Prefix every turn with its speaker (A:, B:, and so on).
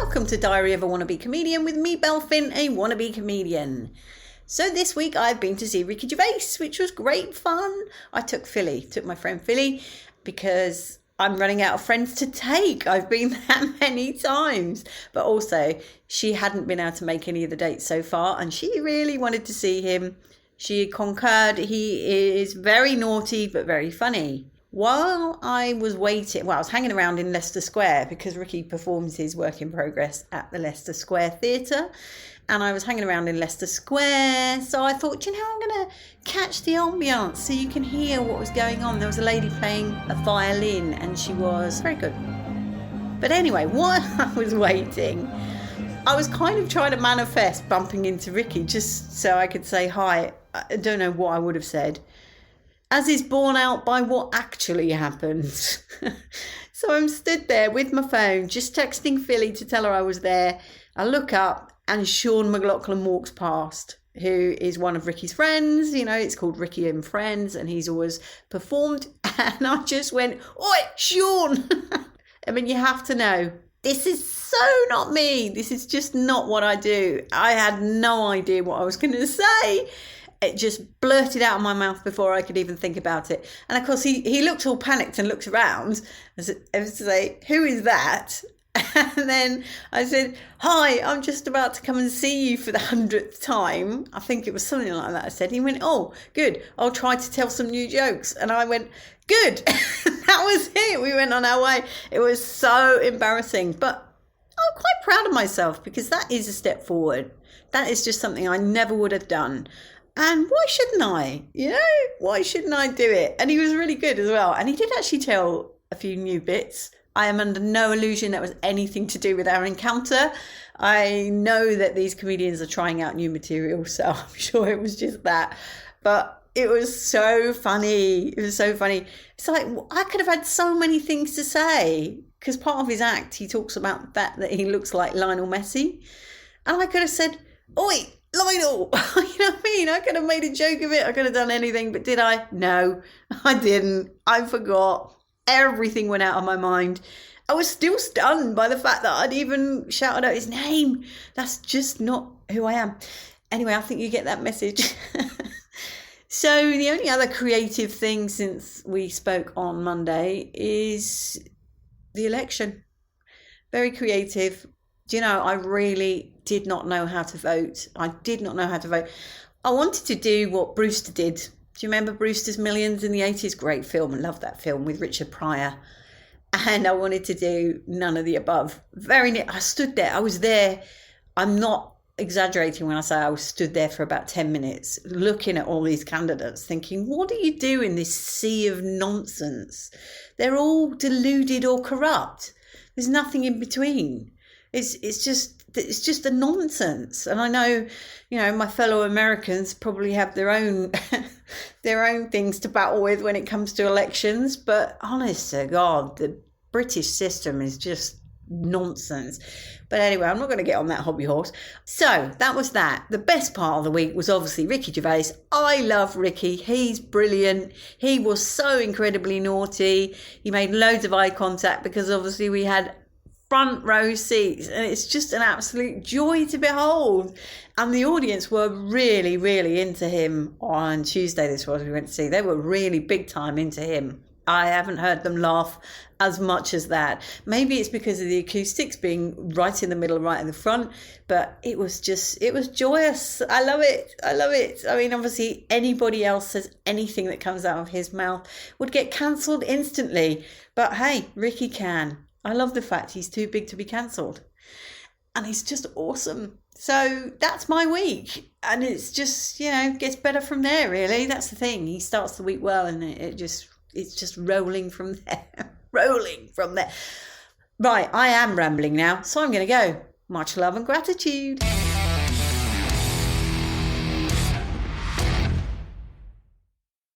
A: welcome to Diary of a Wannabe Comedian with me, Belle, a wannabe comedian. So this week I've been to see Ricky Gervais, which was great fun. I took my friend Philly, because I'm running out of friends to take. I've been that many times. But also, she hadn't been able to make any of the dates so far, and she really wanted to see him. She concurred. He is very naughty, but very funny. While I was waiting, I was hanging around in Leicester Square, because Ricky performs his work in progress at the Leicester Square Theatre. And I was hanging around in Leicester Square. So I thought, I'm going to catch the ambience so you can hear what was going on. There was a lady playing a violin, and she was very good. But anyway, while I was waiting, I was kind of trying to manifest bumping into Ricky just so I could say hi. I don't know what I would have said, as is borne out by what actually happened. So I'm stood there with my phone, just texting Philly to tell her I was there. I look up and Sean McLaughlin walks past, who is one of Ricky's friends. It's called Ricky and Friends, and he's always performed. And I just went, "Oi, Sean!" I mean, you have to know, this is so not me. This is just not what I do. I had no idea what I was going to say. It just blurted out of my mouth before I could even think about it. And of course, he looked all panicked and looked around as if to say, "Who is that?" And then I said, "Hi, I'm just about to come and see you for the 100th time." I think it was something like that I said. He went, "Oh, good. I'll try to tell some new jokes." And I went, "Good." That was it. We went on our way. It was so embarrassing. But I'm quite proud of myself, because that is a step forward. That is just something I never would have done. And why shouldn't I? Why shouldn't I do it? And he was really good as well. And he did actually tell a few new bits. I am under no illusion that was anything to do with our encounter. I know that these comedians are trying out new material, so I'm sure it was just that. But it was so funny. It was so funny. It's like, I could have had so many things to say, because part of his act, he talks about the fact that he looks like Lionel Messi. And I could have said, "Oi, Lionel," you know what I mean? I could have made a joke of it. I could have done anything, but did I? No, I didn't. I forgot. Everything went out of my mind. I was still stunned by the fact that I'd even shouted out his name. That's just not who I am. Anyway, I think you get that message. So the only other creative thing since we spoke on Monday is the election. Very creative. I really did not know how to vote. I did not know how to vote. I wanted to do what Brewster did. Do you remember Brewster's Millions in the 80s? Great film. I love that film with Richard Pryor. And I wanted to do none of the above. I stood there. I was there. I'm not exaggerating when I say I stood there for about 10 minutes looking at all these candidates thinking, what do you do in this sea of nonsense? They're all deluded or corrupt. There's nothing in between. It's just a nonsense. And I know, my fellow Americans probably have their own things to battle with when it comes to elections. But honest to God, the British system is just nonsense. But anyway, I'm not going to get on that hobby horse. So that was that. The best part of the week was obviously Ricky Gervais. I love Ricky. He's brilliant. He was so incredibly naughty. He made loads of eye contact, because obviously we had front row seats, and it's just an absolute joy to behold. And the audience were really, really into him on Tuesday. This was we went to see. They were really big time into him. I haven't heard them laugh as much as that. Maybe it's because of the acoustics being right in the middle, right in the front, but it was joyous. I love it. I mean, obviously anybody else says anything that comes out of his mouth would get cancelled instantly. But hey, Ricky can. I love the fact he's too big to be cancelled. And he's just awesome. So that's my week. And it's just, gets better from there, really. That's the thing. He starts the week well, and it's just rolling from there. Rolling from there. Right, I am rambling now, so I'm going to go. Much love and gratitude.